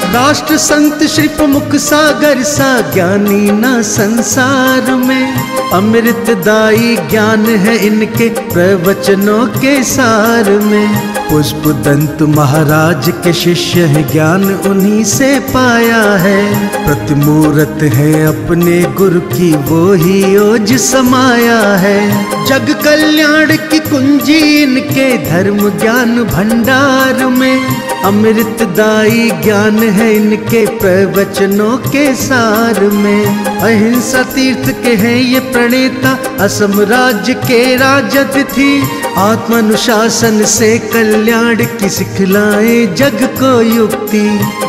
राष्ट्र संत श्री प्रमुख सागर सा ज्ञानी ना संसार में। अमृतदायी ज्ञान है इनके प्रवचनों के सार में। पुष्पदंत महाराज के शिष्य है, ज्ञान उन्हीं से पाया है। प्रतिमूर्त है अपने गुरु की, वो ही ओज समाया है। जग कल्याण की कुंजी इनके धर्म ज्ञान भंडार में। अमृतदायी ज्ञान है इनके प्रवचनों के सार में। अहिंसा तीर्थ के हैं ये प्रणेता, असम राज्य के राजतिथि। आत्मानुशासन से कल्याण की सिखलाए जग को युक्ति।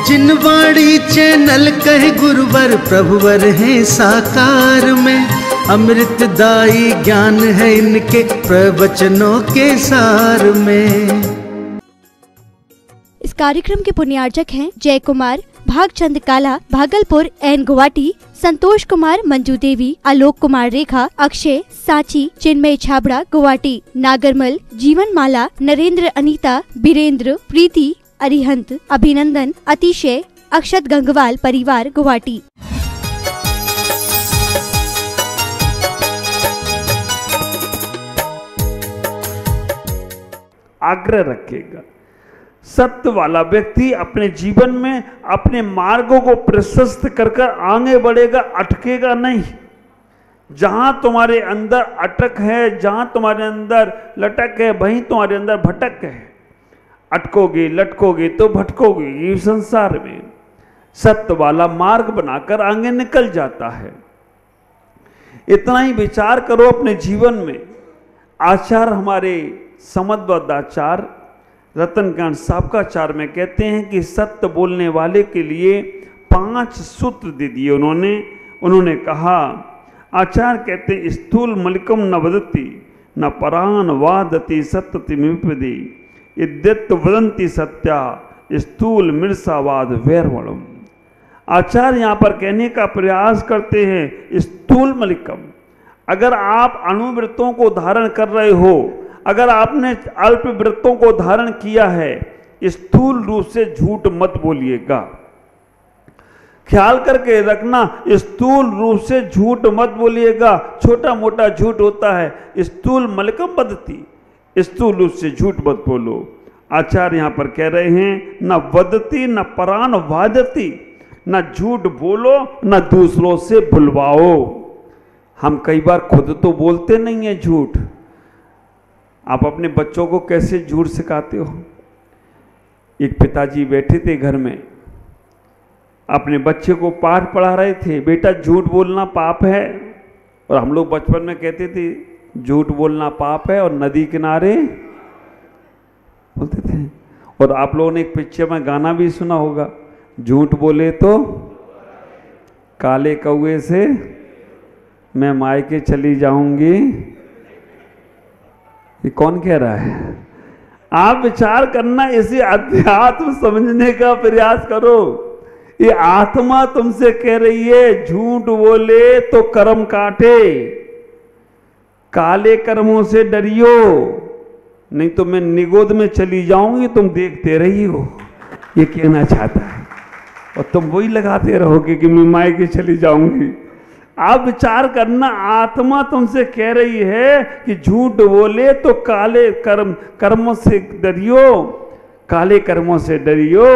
जिन वाणी चैनल कहे गुरुवर, प्रभुवर हैं साकार में। अमृतदायी ज्ञान है इनके प्रवचनों के सार में। इस कार्यक्रम के पुण्यार्चक हैं जय कुमार, भागचंद काला, भागलपुर एंड गुवाहाटी, संतोष कुमार, मंजू देवी, आलोक कुमार रेखा, अक्षय, सांची, चिन्मय छाबड़ा गुवाहाटी, नागरमल, जीवन माला, नरेंद्र, अनीता, बीरेंद्र, प्रीति, अरिहंत, अभिनंदन, अतिशय, अक्षत गंगवाल परिवार गुवाहाटी। आग्रह रखेगा। सत्य वाला व्यक्ति अपने जीवन में अपने मार्गों को प्रशस्त कर कर आगे बढ़ेगा, अटकेगा नहीं। जहां तुम्हारे अंदर अटक है, जहां तुम्हारे अंदर लटक है, वहीं तुम्हारे अंदर भटक है। अटकोगे लटकोगे तो भटकोगे ये संसार में। सत्य वाला मार्ग बनाकर आगे निकल जाता है। इतना ही विचार करो अपने जीवन में। आचार्य हमारे समद्वदाचार्य रतनकांत साबकाचार्य में कहते हैं कि सत्य बोलने वाले के लिए 5 सूत्र दे दिए उन्होंने कहा। आचार्य कहते हैं स्थूल मलिकम न वदति न परान वादति सत्यति विपदी इद्यत वदंती सत्या स्थूल मिर्सावाद वैरवणम। आचार्य यहाँ पर कहने का प्रयास करते हैं स्थूल मलिकम। अगर आप अणुवृत्तों को धारण कर रहे हो, अगर आपने अल्प वृत्तों को धारण किया है, स्थूल रूप से झूठ मत बोलिएगा। ख्याल करके रखना, स्थूल रूप से झूठ मत बोलिएगा। छोटा मोटा झूठ होता है। स्थूल मलकम वदति, स्थूल रूप से झूठ मत बोलो। आचार्य यहाँ पर कह रहे हैं न वदति न परान वादति, न झूठ बोलो न दूसरों से बुलवाओ। हम कई बार खुद तो बोलते नहीं है झूठ। आप अपने बच्चों को कैसे झूठ सिखाते हो? एक पिताजी बैठे थे घर में, अपने बच्चे को पाठ पढ़ा रहे थे। बेटा झूठ बोलना पाप है। और हम लोग बचपन में कहते थे झूठ बोलना पाप है और नदी किनारे बोलते थे। और आप लोगों ने एक पिक्चर में गाना भी सुना होगा, झूठ बोले तो काले कौए से मैं मायके चली जाऊंगी। ये कौन कह रहा है? आप विचार करना, इसे अध्यात्म समझने का प्रयास करो। ये आत्मा तुमसे कह रही है झूठ बोले तो कर्म काटे, काले कर्मों से डरियो, नहीं तो मैं निगोद में चली जाऊंगी, तुम देखते रही हो। ये कहना चाहता है। और तुम वही लगाते रहोगे कि मैं मायके चली जाऊंगी। आप विचार करना, आत्मा तुमसे कह रही है कि झूठ बोले तो काले कर्मों से डरियो, काले कर्मों से डरियो।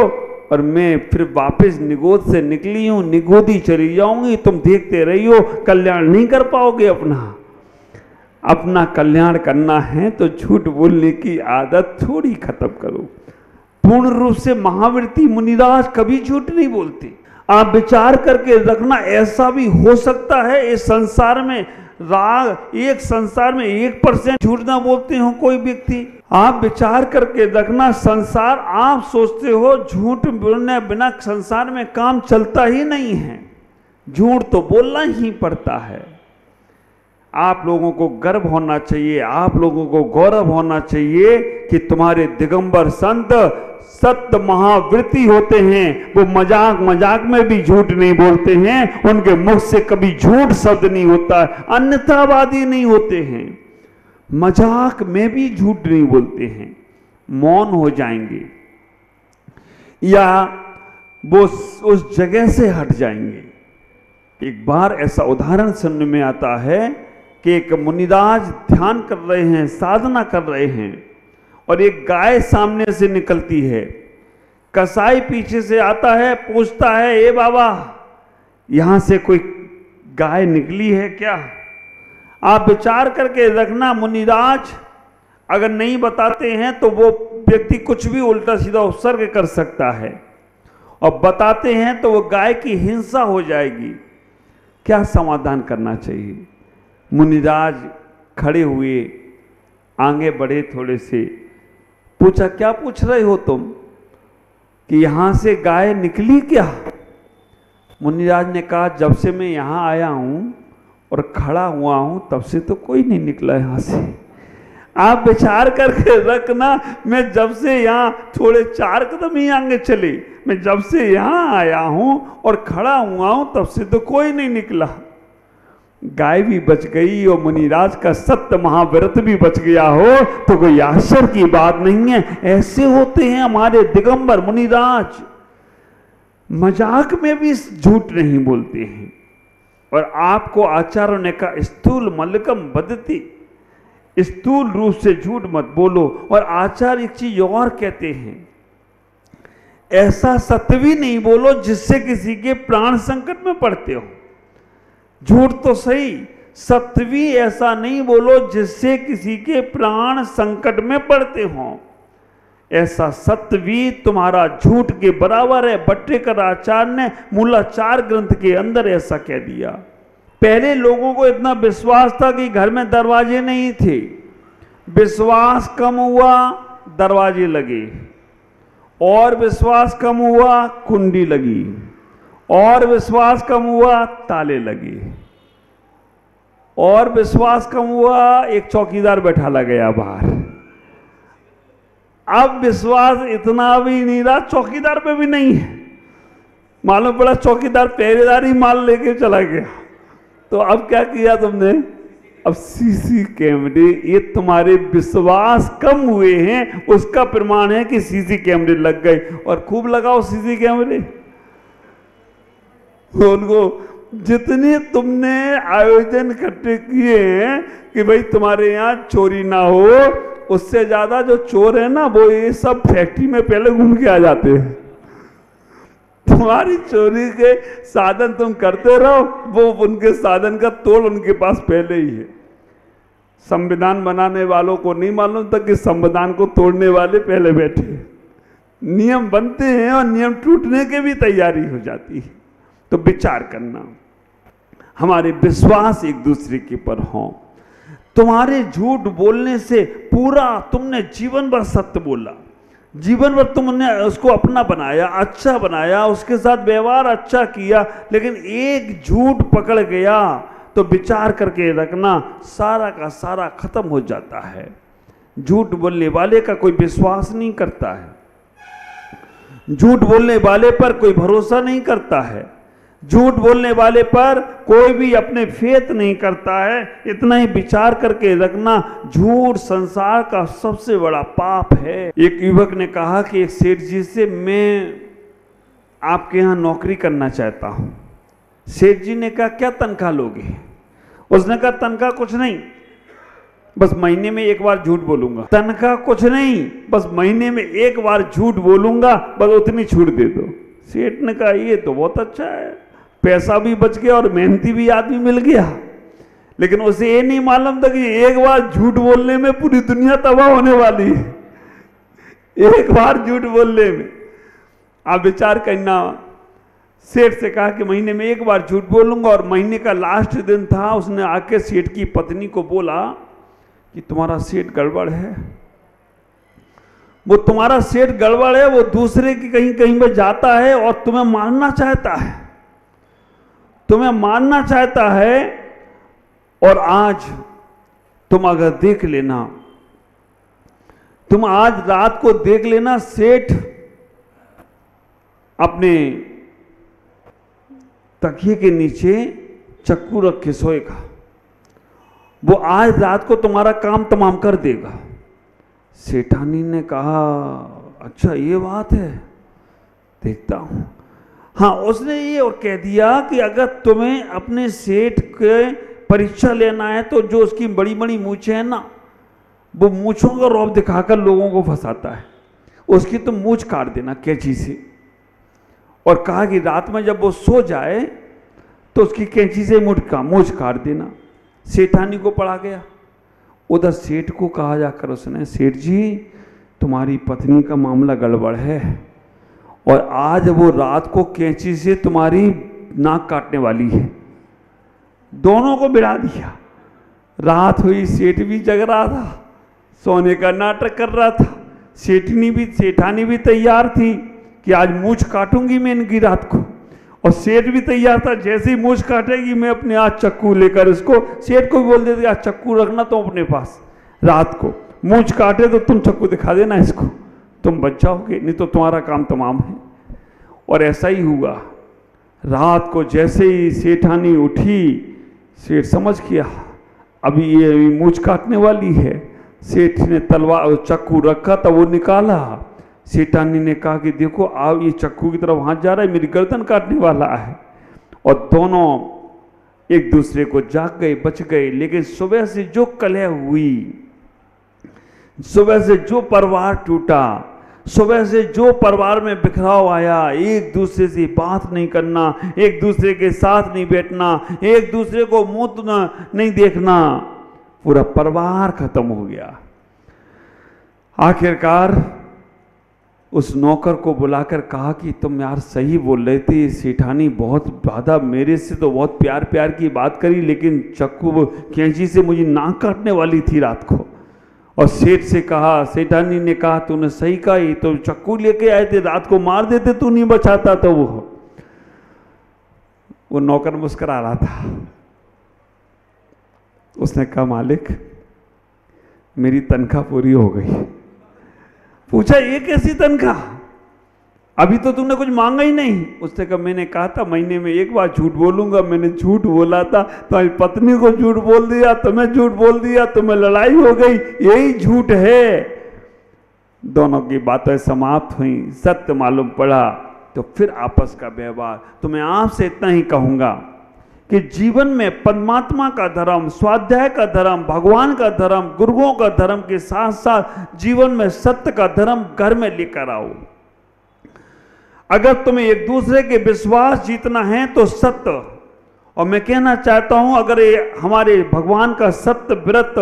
और मैं फिर वापस निगोद से निकली हूं, निगोदी चली जाऊंगी, तुम देखते रहियो, कल्याण नहीं कर पाओगे। अपना कल्याण करना है तो झूठ बोलने की आदत थोड़ी खत्म करो। पूर्ण रूप से महावृत्ति मुनिराज कभी झूठ नहीं बोलते। आप विचार करके रखना, ऐसा भी हो सकता है इस संसार में एक संसार में 1% झूठ ना बोलते हो कोई व्यक्ति। आप विचार करके रखना, संसार आप सोचते हो झूठ बोलने बिना संसार में काम चलता ही नहीं है। झूठ तो बोलना ही पड़ता है। आप लोगों को गर्व होना चाहिए, आप लोगों को गौरव होना चाहिए कि तुम्हारे दिगंबर संत सत्य महावृत्ति होते हैं। वो मजाक मजाक में भी झूठ नहीं बोलते हैं, उनके मुख से कभी झूठ शब्द नहीं होता है, अन्यथावादी नहीं होते हैं, मजाक में भी झूठ नहीं बोलते हैं, मौन हो जाएंगे। या वो उस जगह से हट जाएंगे। एक बार ऐसा उदाहरण सुनने में आता है कि एक मुनिराज ध्यान कर रहे हैं, साधना कर रहे हैं, और एक गाय सामने से निकलती है। कसाई पीछे से आता है, पूछता है, ए बाबा, यहां से कोई गाय निकली है क्या? आप विचार करके रखना, मुनिराज अगर नहीं बताते हैं तो वो व्यक्ति कुछ भी उल्टा सीधा उपसर्ग कर सकता है, और बताते हैं तो वो गाय की हिंसा हो जाएगी। क्या समाधान करना चाहिए? मुनिराज खड़े हुए, आगे बढ़े, थोड़े से पूछा, क्या पूछ रहे हो तुम, कि यहां से गाय निकली क्या? मुनिराज ने कहा, जब से मैं यहां आया हूं और खड़ा हुआ हूं तब से तो कोई नहीं निकला यहां से। आप विचार करके रखना, मैं जब से यहां थोड़े 4 कदम ही आगे चले, मैं जब से यहां आया हूं और खड़ा हुआ हूं तब से तो कोई नहीं निकला। गाय भी बच गई और मुनिराज का सत्य महाव्रत भी बच गया हो तो कोई आश्चर्य की बात नहीं है। ऐसे होते हैं हमारे दिगंबर मुनिराज, मजाक में भी झूठ नहीं बोलते हैं। और आपको आचार्यों ने कहा, स्थूल मल्लिकम बदती, स्थूल रूप से झूठ मत बोलो। और आचार्य एक चीज और कहते हैं, ऐसा सत्य भी नहीं बोलो जिससे किसी के प्राण संकट में पड़ते हो। झूठ तो सही, सत्य भी ऐसा नहीं बोलो जिससे किसी के प्राण संकट में पड़ते हो। ऐसा सत्य भी तुम्हारा झूठ के बराबर है। भट्टेकर आचार्य ने मूलाचार ग्रंथ के अंदर ऐसा कह दिया। पहले लोगों को इतना विश्वास था कि घर में दरवाजे नहीं थे, विश्वास कम हुआ, दरवाजे लगे, और विश्वास कम हुआ, कुंडी लगी, और विश्वास कम हुआ, ताले लगे, और विश्वास कम हुआ, एक चौकीदार बैठा ला गया बाहर। अब विश्वास इतना भी नहीं रहा, चौकीदार पे भी नहीं है। मालूम पड़ा चौकीदार पहरेदारी माल लेके चला गया। तो अब क्या किया तुमने? अब सीसी कैमरे, ये तुम्हारे विश्वास कम हुए हैं उसका प्रमाण है कि सीसी कैमरे लग गए। और खूब लगाओ सीसी कैमरे, उनको जितने तुमने आयोजन इकट्ठे किए हैं कि भाई तुम्हारे यहाँ चोरी ना हो, उससे ज्यादा जो चोर है ना वो ये सब फैक्ट्री में पहले घूम के आ जाते हैं। तुम्हारी चोरी के साधन तुम करते रहो, वो उनके साधन का तोड़ उनके पास पहले ही है। संविधान बनाने वालों को नहीं मालूम था कि संविधान को तोड़ने वाले पहले बैठे। नियम बनते हैं और नियम टूटने की भी तैयारी हो जाती है। तो विचार करना, हमारे विश्वास एक दूसरे के पर हों। तुम्हारे झूठ बोलने से पूरा तुमने जीवन भर सत्य बोला, जीवन भर तुमने उसको अपना बनाया, अच्छा बनाया, उसके साथ व्यवहार अच्छा किया, लेकिन एक झूठ पकड़ गया तो विचार करके रखना, सारा का सारा खत्म हो जाता है। झूठ बोलने वाले का कोई विश्वास नहीं करता है, झूठ बोलने वाले पर कोई भरोसा नहीं करता है, झूठ बोलने वाले पर कोई भी अपने फेथ नहीं करता है। इतना ही विचार करके रखना, झूठ संसार का सबसे बड़ा पाप है। एक युवक ने कहा कि एक सेठ जी से, मैं आपके यहाँ नौकरी करना चाहता हूँ। सेठ जी ने कहा, क्या तनख्वाह लोगे? उसने कहा, तनख्वाह कुछ नहीं, बस महीने में एक बार झूठ बोलूंगा। तनख्वाह कुछ नहीं, बस महीने में एक बार झूठ बोलूंगा, बस उतनी छूट दे दो। सेठ ने कहा, ये तो बहुत अच्छा है, पैसा भी बच गया और मेहनती भी आदमी मिल गया। लेकिन उसे ये नहीं मालूम था कि एक बार झूठ बोलने में पूरी दुनिया तबाह होने वाली है। एक बार झूठ बोलने में आप विचार करना। सेठ से कहा कि महीने में एक बार झूठ बोलूंगा, और महीने का लास्ट दिन था, उसने आके सेठ की पत्नी को बोला कि तुम्हारा सेठ गड़बड़ है। वो तुम्हारा सेठ गड़बड़ है, वो दूसरे की कहीं कहीं पे जाता है और तुम्हें मारना चाहता है, तुम्हें मारना चाहता है। और आज तुम अगर देख लेना, तुम आज रात को देख लेना, सेठ अपने तकिए के नीचे चक्कू रख के सोएगा। वो आज रात को तुम्हारा काम तमाम कर देगा। सेठानी ने कहा, अच्छा ये बात है, देखता हूं। हाँ, उसने ये और कह दिया कि अगर तुम्हें अपने सेठ के परीक्षा लेना है तो जो उसकी बड़ी बड़ी मूछें हैं ना, वो मूछों का रौब दिखाकर लोगों को फंसाता है, उसकी तुम मूछ काट देना कैंची से। और कहा कि रात में जब वो सो जाए तो उसकी कैंची से मूछ काट देना। सेठानी को पड़ा गया। उधर सेठ को कहा जाकर उसने, सेठ जी तुम्हारी पत्नी का मामला गड़बड़ है और आज वो रात को कैंची से तुम्हारी नाक काटने वाली है। दोनों को बिड़ा दिया। रात हुई, सेठ भी जग रहा था, सोने का नाटक कर रहा था। सेठानी भी तैयार थी कि आज मूछ काटूंगी मैं इनकी रात को, और सेठ भी तैयार था, जैसे ही मूछ काटेगी मैं अपने आज चक्कू लेकर इसको, सेठ को भी बोल देते आज चक्कू रखना तो अपने पास, रात को मूछ काटे तो तुम चक्कू दिखा देना इसको, तुम बच जाओगे, नहीं तो तुम्हारा काम तमाम है। और ऐसा ही हुआ। रात को जैसे ही सेठानी उठी, सेठ समझ गया अभी ये मूछ काटने वाली है। सेठ ने तलवार चक्कू रखा था, वो निकाला। सेठानी ने कहा कि देखो आप ये चक्कू की तरफ हाथ जा रहा है, मेरी गर्दन काटने वाला है। और दोनों एक दूसरे को जाग गए, बच गए। लेकिन सुबह से जो कलह हुई, सुबह से जो परिवार टूटा, सुबह से जो परिवार में बिखराव आया, एक दूसरे से बात नहीं करना, एक दूसरे के साथ नहीं बैठना, एक दूसरे को मुंह नहीं देखना, पूरा परिवार खत्म हो गया। आखिरकार उस नौकर को बुलाकर कहा कि तुम यार सही बोल रहे थे, सेठानी बहुत ज़्यादा मेरे से तो बहुत प्यार प्यार की बात करी, लेकिन चक्कू कैंची से मुझे नाक काटने वाली थी रात को। और सेठ से कहा, सेठानी ने कहा तूने सही कहा, ये तो चक्कू लेके आए थे, रात को मार देते, तू नहीं बचाता। तो वो नौकर मुस्कुरा रहा था। उसने कहा मालिक मेरी तनख्वाह पूरी हो गई। पूछा ये कैसी तनख्वाह, अभी तो तुमने कुछ मांगा ही नहीं। उसने कहा मैंने कहा था महीने में एक बार झूठ बोलूंगा, मैंने झूठ बोला था, तुम्हारी पत्नी को झूठ बोल दिया, तुम्हें झूठ बोल दिया, तुम्हें लड़ाई हो गई, यही झूठ है। दोनों की बातें समाप्त हुई, सत्य मालूम पड़ा, तो फिर आपस का व्यवहार। तो मैं आपसे इतना ही कहूंगा कि जीवन में परमात्मा का धर्म, स्वाध्याय का धर्म, भगवान का धर्म, गुरुओं का धर्म के साथ साथ जीवन में सत्य का धर्म घर में लेकर आओ। अगर तुम्हें एक दूसरे के विश्वास जीतना है तो सत्य, और मैं कहना चाहता हूं अगर ये हमारे भगवान का सत्य व्रत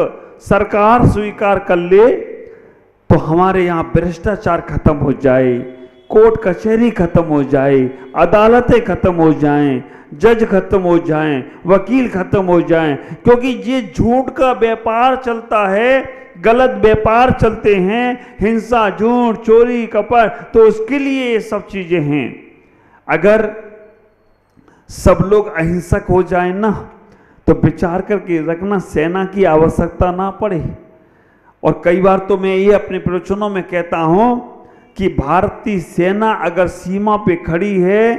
सरकार स्वीकार कर ले तो हमारे यहाँ भ्रष्टाचार खत्म हो जाए, कोर्ट कचहरी खत्म हो जाए, अदालतें खत्म हो जाएं, जज खत्म हो जाएं, वकील खत्म हो जाएं, क्योंकि ये झूठ का व्यापार चलता है, गलत व्यापार चलते हैं, हिंसा, झूठ, चोरी, कपट, तो उसके लिए ये सब चीजें हैं। अगर सब लोग अहिंसक हो जाए ना तो विचार करके रखना, सेना की आवश्यकता ना पड़े। और कई बार तो मैं ये अपने प्रवचनों में कहता हूं कि भारतीय सेना अगर सीमा पे खड़ी है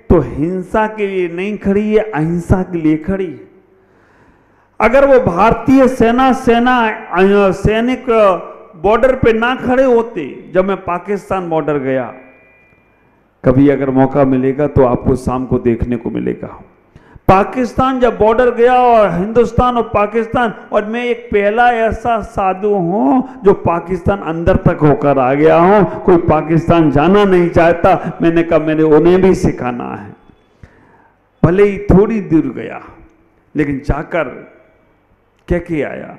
तो हिंसा के लिए नहीं खड़ी है, अहिंसा के लिए खड़ी है। अगर वो भारतीय सैनिक बॉर्डर पे ना खड़े होते, जब मैं पाकिस्तान बॉर्डर गया, कभी अगर मौका मिलेगा तो आपको शाम को देखने को मिलेगा, पाकिस्तान जब बॉर्डर गया और हिंदुस्तान और पाकिस्तान, और मैं एक पहला ऐसा साधु हूं जो पाकिस्तान अंदर तक होकर आ गया हूं। कोई पाकिस्तान जाना नहीं चाहता, मैंने कहा मैंने उन्हें भी सिखाना है। भले ही थोड़ी दूर गया लेकिन जाकर कह के आया।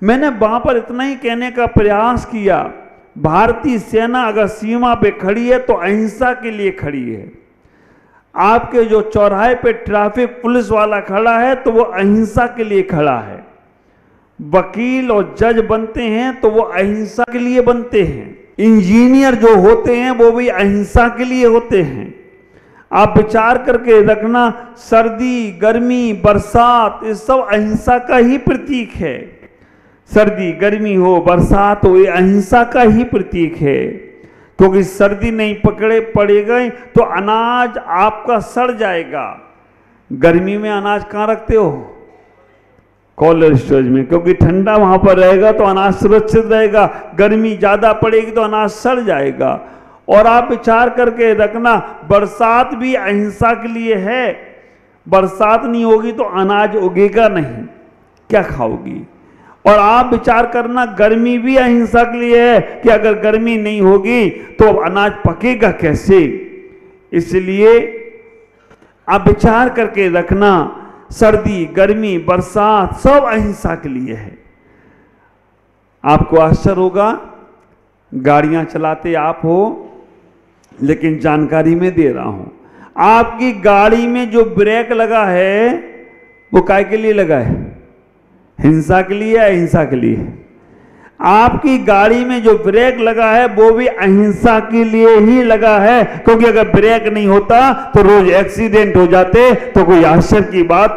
मैंने वहां पर इतना ही कहने का प्रयास किया, भारतीय सेना अगर सीमा पे खड़ी है तो अहिंसा के लिए खड़ी है। आपके जो चौराहे पे ट्रैफिक पुलिस वाला खड़ा है तो वो अहिंसा के लिए खड़ा है। वकील और जज बनते हैं तो वो अहिंसा के लिए बनते हैं। इंजीनियर जो होते हैं वो भी अहिंसा के लिए होते हैं। आप विचार करके रखना, सर्दी, गर्मी, बरसात, ये सब अहिंसा का ही प्रतीक है। सर्दी, गर्मी हो, बरसात हो, ये अहिंसा का ही प्रतीक है। क्योंकि सर्दी नहीं पड़ेगा तो अनाज आपका सड़ जाएगा। गर्मी में अनाज कहाँ रखते हो? कोल्ड स्टोरेज में, क्योंकि ठंडा वहां पर रहेगा तो अनाज सुरक्षित रहेगा। गर्मी ज्यादा पड़ेगी तो अनाज सड़ जाएगा। और आप विचार करके रखना, बरसात भी अहिंसा के लिए है। बरसात नहीं होगी तो अनाज उगेगा नहीं, क्या खाओगी। और आप विचार करना, गर्मी भी अहिंसा के लिए है कि अगर गर्मी नहीं होगी तो अनाज पकेगा कैसे। इसलिए आप विचार करके रखना, सर्दी, गर्मी, बरसात सब अहिंसा के लिए है। आपको आश्चर्य होगा, गाड़ियां चलाते आप हो, लेकिन जानकारी में दे रहा हूं, आपकी गाड़ी में जो ब्रेक लगा है वो काय के लिए लगा है? हिंसा के लिए, अहिंसा के लिए? आपकी गाड़ी में जो ब्रेक लगा है वो भी अहिंसा के लिए ही लगा है, क्योंकि अगर ब्रेक नहीं होता तो रोज एक्सीडेंट हो जाते, तो कोई आश्चर्य की बात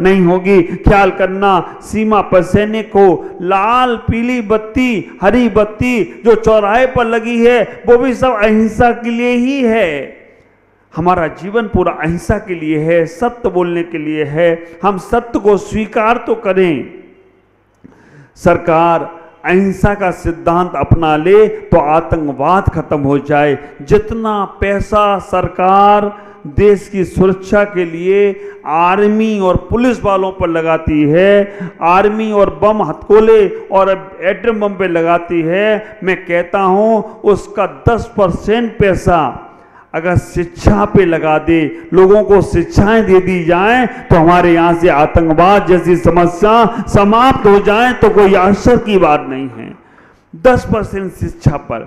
नहीं होगी। ख्याल करना, सीमा पर सैनिक हो, लाल पीली बत्ती, हरी बत्ती जो चौराहे पर लगी है वो भी सब अहिंसा के लिए ही है। हमारा जीवन पूरा अहिंसा के लिए है, सत्य बोलने के लिए है। हम सत्य को स्वीकार तो करें। सरकार अहिंसा का सिद्धांत अपना ले तो आतंकवाद खत्म हो जाए। जितना पैसा सरकार देश की सुरक्षा के लिए आर्मी और पुलिस वालों पर लगाती है, आर्मी और बम हथकौले और एटम बम पे लगाती है, मैं कहता हूं उसका 10% पैसा अगर शिक्षा पे लगा दे, लोगों को शिक्षाएं दे दी जाएं, तो हमारे यहां से आतंकवाद जैसी समस्या समाप्त हो जाए तो कोई आश्चर्य की बात नहीं है। 10% शिक्षा पर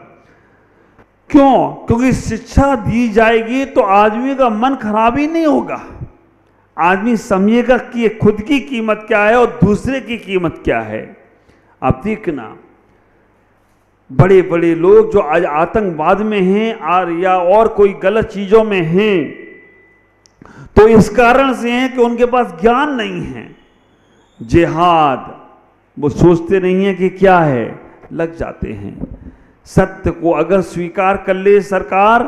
क्यों? क्योंकि शिक्षा दी जाएगी तो आदमी का मन खराब ही नहीं होगा। आदमी समझेगा कि खुद की कीमत क्या है और दूसरे की कीमत क्या है। आप देखना, बड़े बड़े लोग जो आज आतंकवाद में हैं या और कोई गलत चीजों में हैं, तो इस कारण से हैं कि उनके पास ज्ञान नहीं है। जिहाद वो सोचते नहीं है कि क्या है, लग जाते हैं। सत्य को अगर स्वीकार कर ले सरकार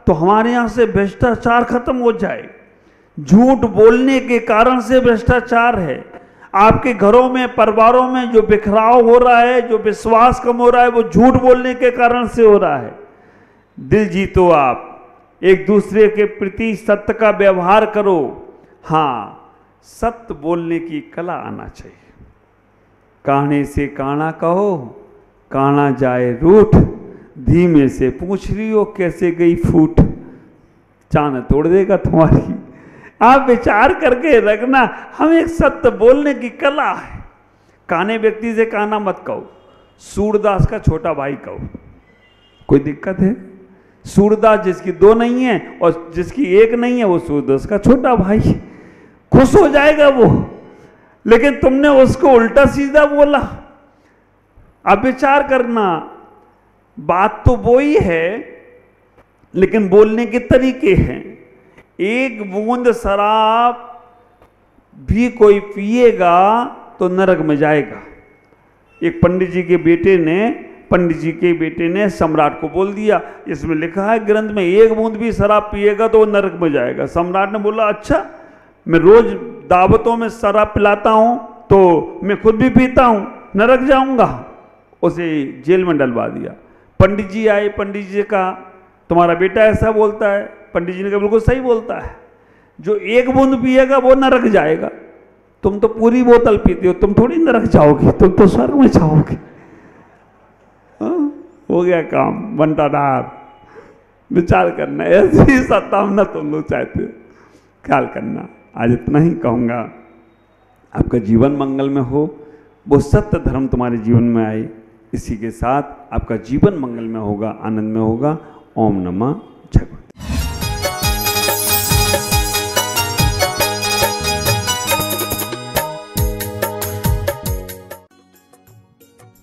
तो हमारे यहां से भ्रष्टाचार खत्म हो जाए। झूठ बोलने के कारण से भ्रष्टाचार है। आपके घरों में, परिवारों में जो बिखराव हो रहा है, जो विश्वास कम हो रहा है, वो झूठ बोलने के कारण से हो रहा है। दिल जीतो, आप एक दूसरे के प्रति सत्य का व्यवहार करो। हाँ, सत्य बोलने की कला आना चाहिए। काने से काना कहो, काना जाए रूठ, धीमे से पूछ लियो कैसे गई फूट, चांद तोड़ देगा तुम्हारी। आप विचार करके रखना, हम एक सत्य बोलने की कला है। काने व्यक्ति से काना मत कहो, सूरदास का छोटा भाई कहो, कोई दिक्कत है? सूरदास जिसकी 2 नहीं है और जिसकी 1 नहीं है, वो सूरदास का छोटा भाई, खुश हो जाएगा वो। लेकिन तुमने उसको उल्टा सीधा बोला। अब विचार करना, बात तो वो ही है लेकिन बोलने के तरीके हैं। एक बूंद शराब भी कोई पिएगा तो नरक में जाएगा। एक पंडित जी के बेटे ने सम्राट को बोल दिया, इसमें लिखा है ग्रंथ में, एक बूंद भी शराब पिएगा तो वो नरक में जाएगा। सम्राट ने बोला, अच्छा, मैं रोज दावतों में शराब पिलाता हूं तो मैं खुद भी पीता हूं, नरक जाऊंगा। उसे जेल में डलवा दिया। पंडित जी आए, पंडित जी का तुम्हारा बेटा ऐसा बोलता है। पंडित जी ने कहा बिल्कुल सही बोलता है, जो एक बूंद पिएगा वो नरक जाएगा। तुम तो पूरी बोतल पीते हो, तुम थोड़ी नरक जाओगे, तुम तो स्वर्ग में जाओगे। हो गया काम, बंटाधार। विचार करना, ऐसी सत्ता तुम लोग चाहते हो। ख्याल करना, आज इतना ही कहूँगा। आपका जीवन मंगल में हो, वो सत्य धर्म तुम्हारे जीवन में आए, इसी के साथ आपका जीवन मंगल में होगा, आनंद में होगा। ओम नमः जगत।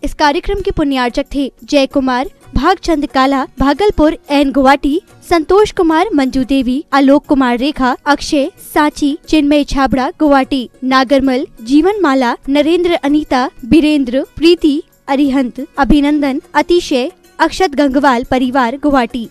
इस कार्यक्रम के पुण्यार्चक थे जय कुमार, भागचंद काला, भागलपुर एंड गुवाहाटी, संतोष कुमार, मंजू देवी, आलोक कुमार रेखा, अक्षय, सांची, चिन्मय छाबड़ा, गुवाहाटी, नागरमल, जीवन माला, नरेंद्र, अनीता, बीरेंद्र, प्रीति, अरिहंत, अभिनंदन, अतिशय, अक्षत गंगवाल परिवार, गुवाहाटी।